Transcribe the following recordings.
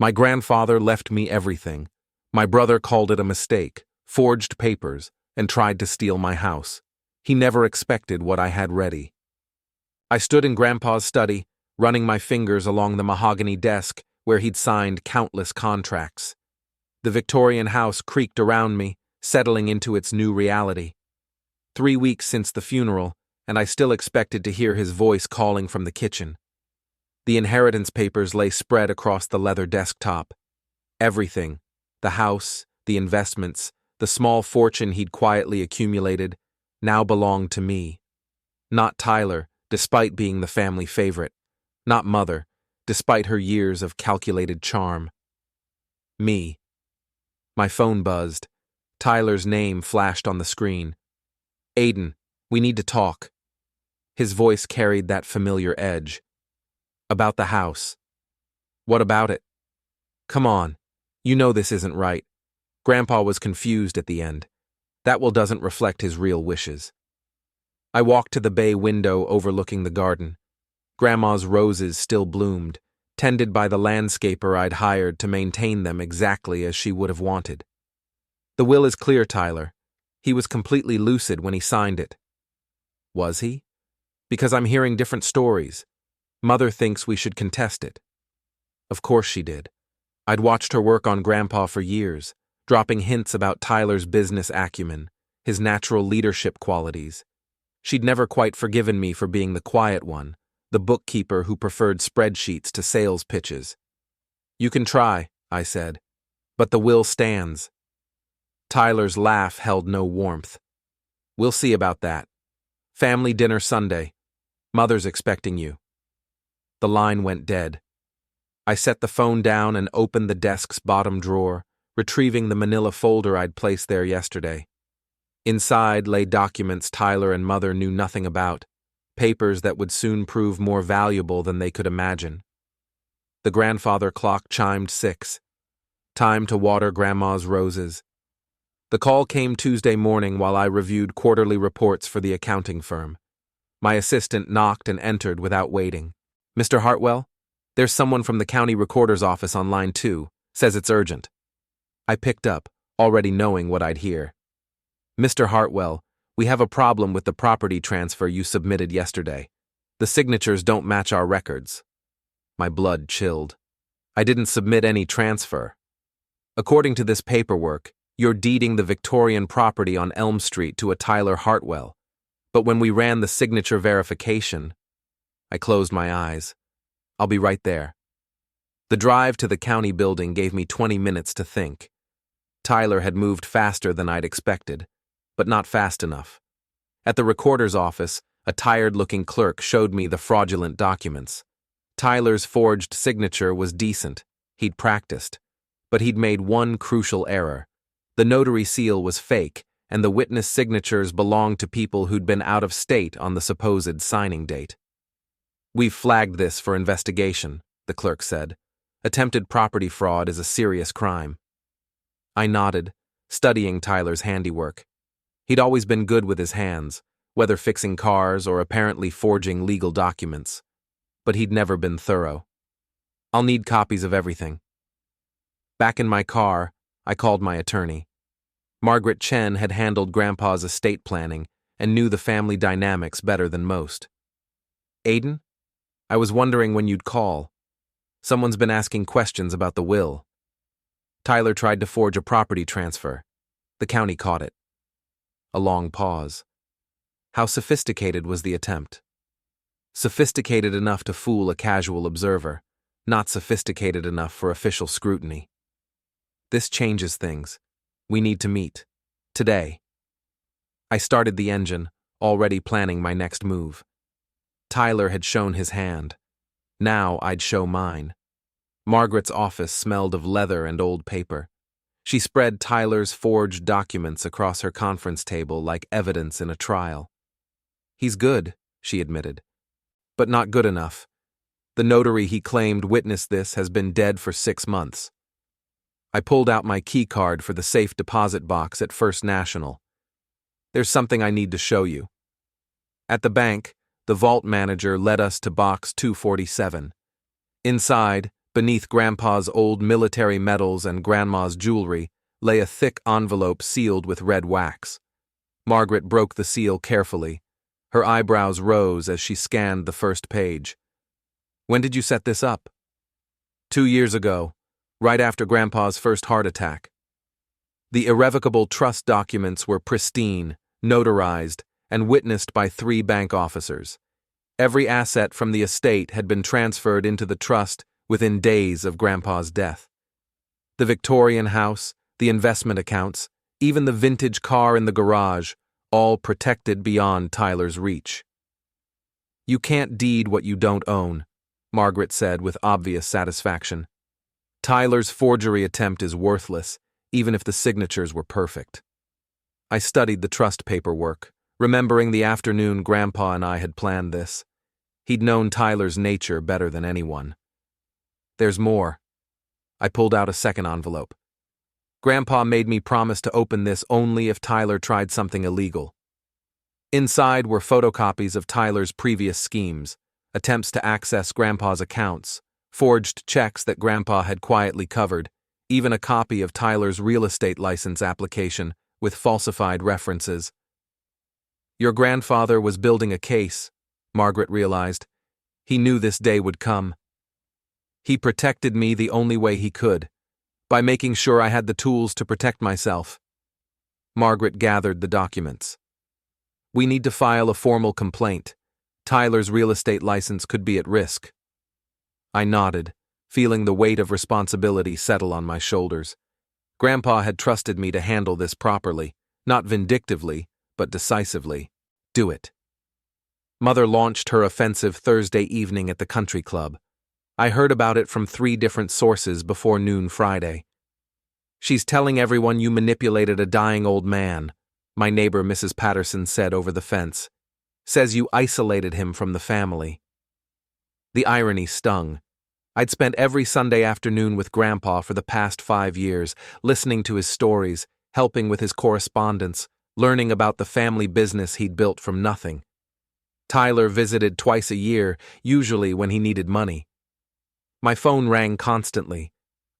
My grandfather left me everything. My brother called it a mistake, forged papers, and tried to steal my house. He never expected what I had ready. I stood in Grandpa's study, running my fingers along the mahogany desk where he'd signed countless contracts. The Victorian house creaked around me, settling into its new reality. 3 weeks since the funeral, and I still expected to hear his voice calling from the kitchen. The inheritance papers lay spread across the leather desktop. Everything, the house, the investments, the small fortune he'd quietly accumulated, now belonged to me. Not Tyler, despite being the family favorite. Not Mother, despite her years of calculated charm. Me. My phone buzzed. Tyler's name flashed on the screen. "Aiden, we need to talk." His voice carried that familiar edge. "About the house." "What about it?" "Come on. You know this isn't right." Grandpa was confused at the end. That will doesn't reflect his real wishes. I walked to the bay window overlooking the garden. Grandma's roses still bloomed, tended by the landscaper I'd hired to maintain them exactly as she would have wanted. "The will is clear, Tyler. He was completely lucid when he signed it." "Was he?" "Because I'm hearing different stories. Mother thinks we should contest it." Of course she did. I'd watched her work on Grandpa for years, dropping hints about Tyler's business acumen, his natural leadership qualities. She'd never quite forgiven me for being the quiet one, the bookkeeper who preferred spreadsheets to sales pitches. "You can try," I said, "but the will stands." Tyler's laugh held no warmth. "We'll see about that. Family dinner Sunday. Mother's expecting you." The line went dead. I set the phone down and opened the desk's bottom drawer, retrieving the manila folder I'd placed there yesterday. Inside lay documents Tyler and Mother knew nothing about, papers that would soon prove more valuable than they could imagine. The grandfather clock chimed 6. Time to water Grandma's roses. The call came Tuesday morning while I reviewed quarterly reports for the accounting firm. My assistant knocked and entered without waiting. "Mr. Hartwell? There's someone from the county recorder's office on line 2. Says it's urgent." I picked up, already knowing what I'd hear. "Mr. Hartwell, we have a problem with the property transfer you submitted yesterday. The signatures don't match our records." My blood chilled. "I didn't submit any transfer. According to this paperwork, you're deeding the Victorian property on Elm Street to a Tyler Hartwell. But when we ran the signature verification..." I closed my eyes. "I'll be right there." The drive to the county building gave me 20 minutes to think. Tyler had moved faster than I'd expected, but not fast enough. At the recorder's office, a tired-looking clerk showed me the fraudulent documents. Tyler's forged signature was decent. He'd practiced. But he'd made one crucial error. The notary seal was fake, and the witness signatures belonged to people who'd been out of state on the supposed signing date. "We've flagged this for investigation," the clerk said. "Attempted property fraud is a serious crime." I nodded, studying Tyler's handiwork. He'd always been good with his hands, whether fixing cars or apparently forging legal documents. But he'd never been thorough. "I'll need copies of everything." Back in my car, I called my attorney. Margaret Chen had handled Grandpa's estate planning and knew the family dynamics better than most. "Aiden? I was wondering when you'd call. Someone's been asking questions about the will. Tyler tried to forge a property transfer. The county caught it." A long pause. How sophisticated was the attempt? Sophisticated enough to fool a casual observer, not sophisticated enough for official scrutiny. "This changes things. We need to meet. Today." I started the engine, already planning my next move. Tyler had shown his hand. Now I'd show mine. Margaret's office smelled of leather and old paper. She spread Tyler's forged documents across her conference table like evidence in a trial. "He's good," she admitted. "But not good enough. The notary he claimed witnessed this has been dead for 6 months." I pulled out my key card for the safe deposit box at First National. "There's something I need to show you." At the bank, the vault manager led us to box 247. Inside, Beneath Grandpa's old military medals and Grandma's jewelry lay a thick envelope sealed with red wax. Margaret broke the seal carefully. Her eyebrows rose as she scanned the first page. "When did you set this up?" "2 years ago, right after Grandpa's first heart attack." The irrevocable trust documents were pristine, notarized, and witnessed by 3 bank officers. Every asset from the estate had been transferred into the trust within days of Grandpa's death. The Victorian house, the investment accounts, even the vintage car in the garage, all protected beyond Tyler's reach. "You can't deed what you don't own," Margaret said with obvious satisfaction. "Tyler's forgery attempt is worthless, even if the signatures were perfect." I studied the trust paperwork, remembering the afternoon Grandpa and I had planned this. He'd known Tyler's nature better than anyone. "There's more." I pulled out a second envelope. "Grandpa made me promise to open this only if Tyler tried something illegal." Inside were photocopies of Tyler's previous schemes, attempts to access Grandpa's accounts, forged checks that Grandpa had quietly covered, even a copy of Tyler's real estate license application with falsified references. "Your grandfather was building a case," Margaret realized. "He knew this day would come. He protected me the only way he could, by making sure I had the tools to protect myself." Margaret gathered the documents. "We need to file a formal complaint. Tyler's real estate license could be at risk." I nodded, feeling the weight of responsibility settle on my shoulders. Grandpa had trusted me to handle this properly, not vindictively, but decisively. Do it. Mother launched her offensive Thursday evening at the country club. I heard about it from 3 different sources before noon Friday. "She's telling everyone you manipulated a dying old man," my neighbor Mrs. Patterson said over the fence. "Says you isolated him from the family." The irony stung. I'd spent every Sunday afternoon with Grandpa for the past 5 years, listening to his stories, helping with his correspondence, learning about the family business he'd built from nothing. Tyler visited twice a year, usually when he needed money. My phone rang constantly.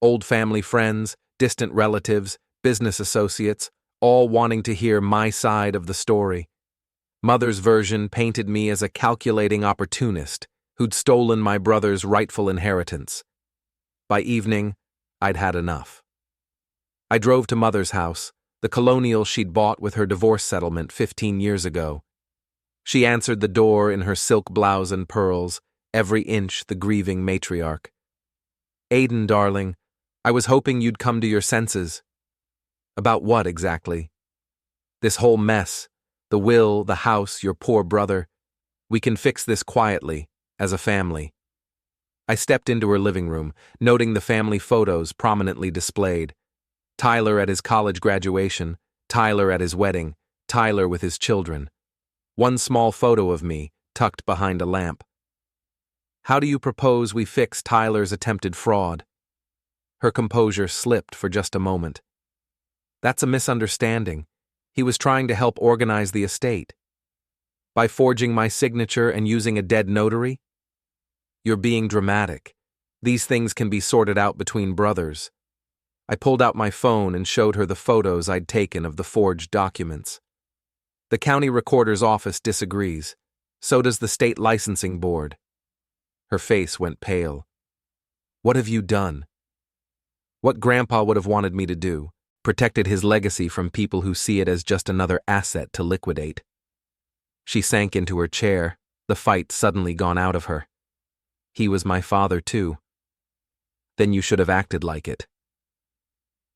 Old family friends, distant relatives, business associates, all wanting to hear my side of the story. Mother's version painted me as a calculating opportunist who'd stolen my brother's rightful inheritance. By evening, I'd had enough. I drove to Mother's house, the colonial she'd bought with her divorce settlement 15 years ago. She answered the door in her silk blouse and pearls, every inch the grieving matriarch. "Aiden, darling, I was hoping you'd come to your senses." "About what exactly?" "This whole mess, the will, the house, your poor brother. We can fix this quietly, as a family." I stepped into her living room, noting the family photos prominently displayed. Tyler at his college graduation, Tyler at his wedding, Tyler with his children. One small photo of me, tucked behind a lamp. "How do you propose we fix Tyler's attempted fraud?" Her composure slipped for just a moment. "That's a misunderstanding. He was trying to help organize the estate." "By forging my signature and using a dead notary?" "You're being dramatic. These things can be sorted out between brothers." I pulled out my phone and showed her the photos I'd taken of the forged documents. "The county recorder's office disagrees. So does the state licensing board." Her face went pale. "What have you done?" "What Grandpa would have wanted me to do, protected his legacy from people who see it as just another asset to liquidate." She sank into her chair, the fight suddenly gone out of her. "He was my father, too." "Then you should have acted like it."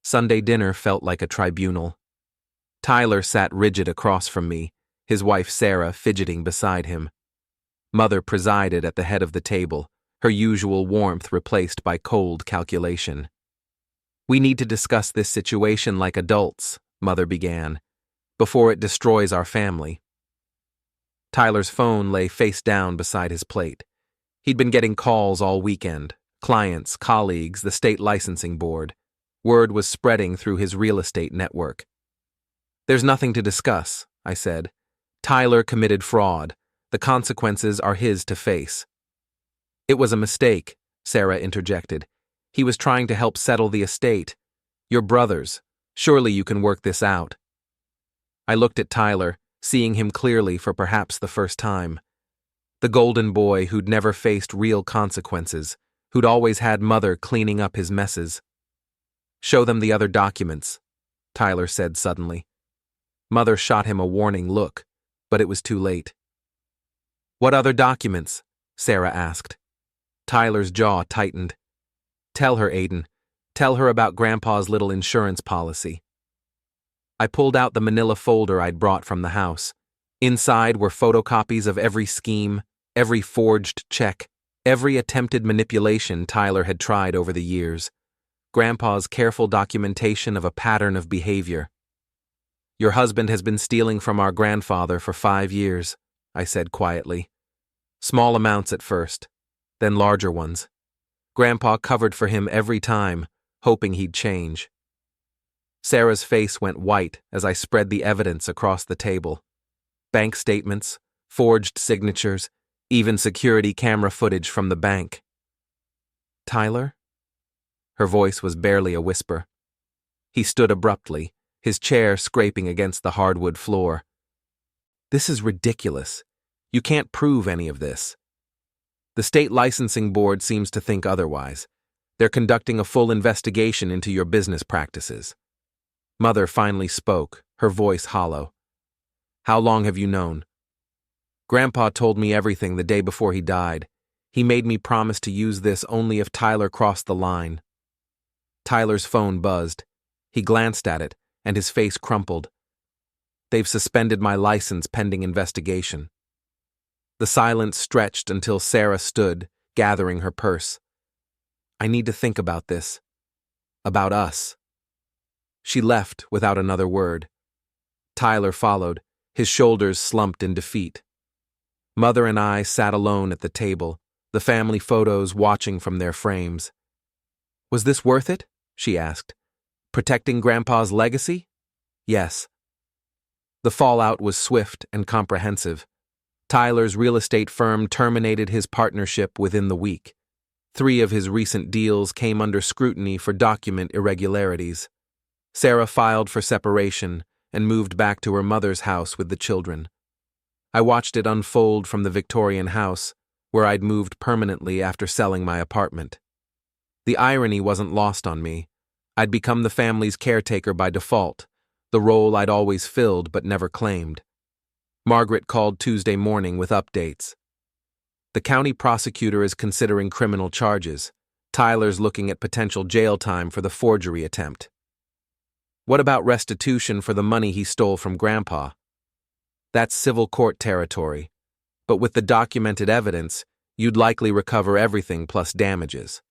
Sunday dinner felt like a tribunal. Tyler sat rigid across from me, his wife Sarah fidgeting beside him. Mother presided at the head of the table, her usual warmth replaced by cold calculation. "We need to discuss this situation like adults," Mother began, "before it destroys our family." Tyler's phone lay face down beside his plate. He'd been getting calls all weekend, clients, colleagues, the state licensing board. Word was spreading through his real estate network. "There's nothing to discuss," I said. "Tyler committed fraud. The consequences are his to face." "It was a mistake," Sarah interjected. He was trying to help settle the estate. Your brothers. Surely you can work this out. I looked at Tyler, seeing him clearly for perhaps the first time. The golden boy who'd never faced real consequences, who'd always had Mother cleaning up his messes. Show them the other documents, Tyler said suddenly. Mother shot him a warning look, but it was too late. What other documents? Sarah asked. Tyler's jaw tightened. Tell her, Aiden. Tell her about Grandpa's little insurance policy. I pulled out the manila folder I'd brought from the house. Inside were photocopies of every scheme, every forged check, every attempted manipulation Tyler had tried over the years. Grandpa's careful documentation of a pattern of behavior. Your husband has been stealing from our grandfather for 5 years, I said quietly. Small amounts at first, then larger ones. Grandpa covered for him every time, hoping he'd change. Sarah's face went white as I spread the evidence across the table. Bank statements, forged signatures, even security camera footage from the bank. Tyler? Her voice was barely a whisper. He stood abruptly, his chair scraping against the hardwood floor. This is ridiculous. You can't prove any of this. The state licensing board seems to think otherwise. They're conducting a full investigation into your business practices. Mother finally spoke, her voice hollow. How long have you known? Grandpa told me everything the day before he died. He made me promise to use this only if Tyler crossed the line. Tyler's phone buzzed. He glanced at it, and his face crumpled. They've suspended my license pending investigation. The silence stretched until Sarah stood, gathering her purse. I need to think about this. About us. She left without another word. Tyler followed, his shoulders slumped in defeat. Mother and I sat alone at the table, the family photos watching from their frames. Was this worth it? She asked. Protecting Grandpa's legacy? Yes. The fallout was swift and comprehensive. Tyler's real estate firm terminated his partnership within the week. 3 of his recent deals came under scrutiny for document irregularities. Sarah filed for separation and moved back to her mother's house with the children. I watched it unfold from the Victorian house, where I'd moved permanently after selling my apartment. The irony wasn't lost on me. I'd become the family's caretaker by default, the role I'd always filled but never claimed. Margaret called Tuesday morning with updates. The county prosecutor is considering criminal charges. Tyler's looking at potential jail time for the forgery attempt. What about restitution for the money he stole from Grandpa? That's civil court territory, but with the documented evidence, you'd likely recover everything plus damages.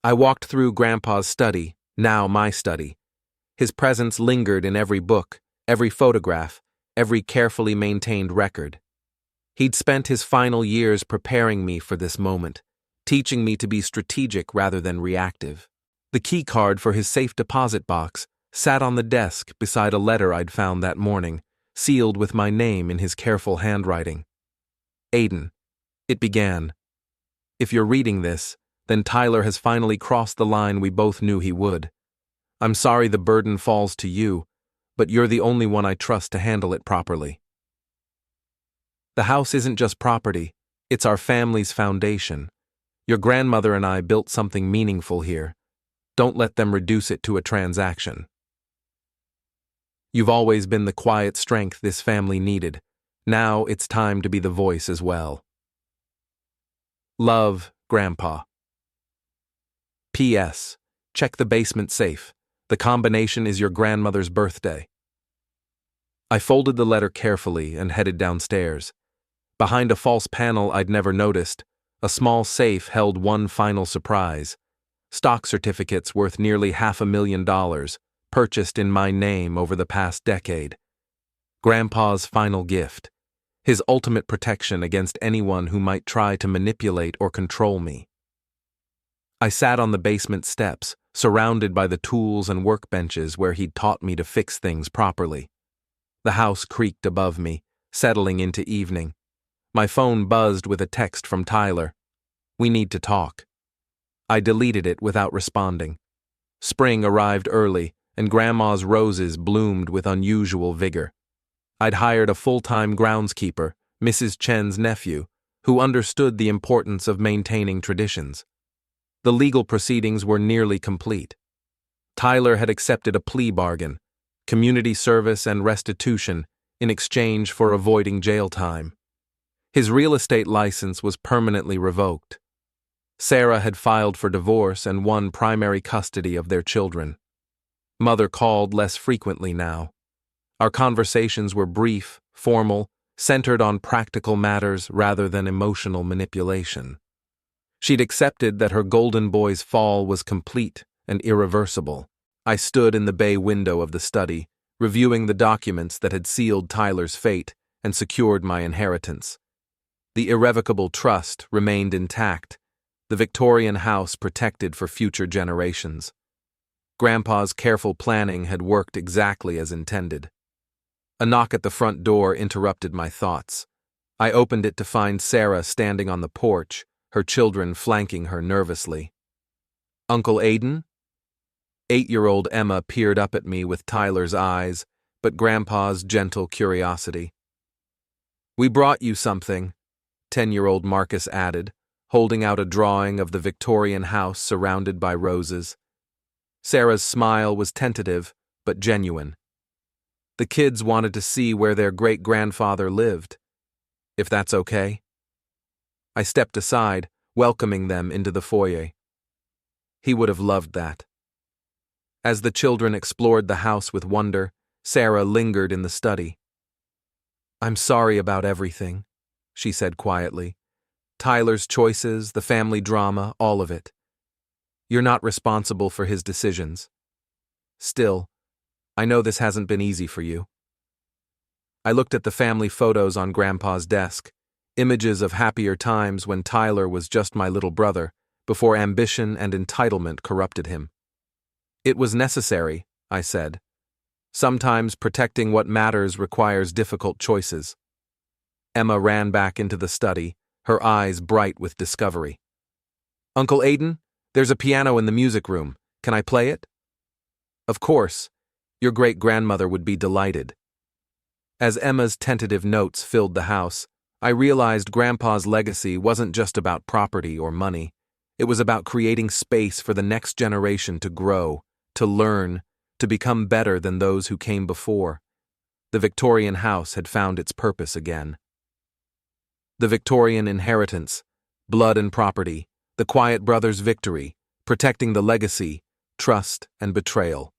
I walked through Grandpa's study, now my study. His presence lingered in every book, every photograph, every carefully maintained record. He'd spent his final years preparing me for this moment, teaching me to be strategic rather than reactive. The key card for his safe deposit box sat on the desk beside a letter I'd found that morning, sealed with my name in his careful handwriting. Aiden, it began. If you're reading this, then Tyler has finally crossed the line we both knew he would. I'm sorry the burden falls to you, but you're the only one I trust to handle it properly. The house isn't just property, it's our family's foundation. Your grandmother and I built something meaningful here. Don't let them reduce it to a transaction. You've always been the quiet strength this family needed. Now it's time to be the voice as well. Love, Grandpa. P.S. Check the basement safe. The combination is your grandmother's birthday. I folded the letter carefully and headed downstairs. Behind a false panel I'd never noticed, a small safe held one final surprise. Stock certificates worth nearly $500,000, purchased in my name over the past decade. Grandpa's final gift. His ultimate protection against anyone who might try to manipulate or control me. I sat on the basement steps, surrounded by the tools and workbenches where he'd taught me to fix things properly. The house creaked above me, settling into evening. My phone buzzed with a text from Tyler. We need to talk. I deleted it without responding. Spring arrived early, and Grandma's roses bloomed with unusual vigor. I'd hired a full-time groundskeeper, Mrs. Chen's nephew, who understood the importance of maintaining traditions. The legal proceedings were nearly complete. Tyler had accepted a plea bargain, community service and restitution, in exchange for avoiding jail time. His real estate license was permanently revoked. Sarah had filed for divorce and won primary custody of their children. Mother called less frequently now. Our conversations were brief, formal, centered on practical matters rather than emotional manipulation. She'd accepted that her golden boy's fall was complete and irreversible. I stood in the bay window of the study, reviewing the documents that had sealed Tyler's fate and secured my inheritance. The irrevocable trust remained intact, the Victorian house protected for future generations. Grandpa's careful planning had worked exactly as intended. A knock at the front door interrupted my thoughts. I opened it to find Sarah standing on the porch, her children flanking her nervously. "Uncle Aiden?" 8-year-old Emma peered up at me with Tyler's eyes, but Grandpa's gentle curiosity. "We brought you something," 10-year-old Marcus added, holding out a drawing of the Victorian house surrounded by roses. Sarah's smile was tentative, but genuine. The kids wanted to see where their great-grandfather lived. If that's okay. I stepped aside, welcoming them into the foyer. He would have loved that. As the children explored the house with wonder, Sarah lingered in the study. "I'm sorry about everything," she said quietly. "Tyler's choices, the family drama, all of it. You're not responsible for his decisions. Still, I know this hasn't been easy for you." I looked at the family photos on Grandpa's desk, images of happier times when Tyler was just my little brother, before ambition and entitlement corrupted him. "It was necessary," I said. "Sometimes protecting what matters requires difficult choices." Emma ran back into the study, her eyes bright with discovery. "Uncle Aiden, there's a piano in the music room. Can I play it?" "Of course. Your great-grandmother would be delighted." As Emma's tentative notes filled the house, I realized Grandpa's legacy wasn't just about property or money. It was about creating space for the next generation to grow, to learn, to become better than those who came before. The Victorian house had found its purpose again. The Victorian inheritance, blood and property, the quiet brothers' victory, protecting the legacy, trust, and betrayal.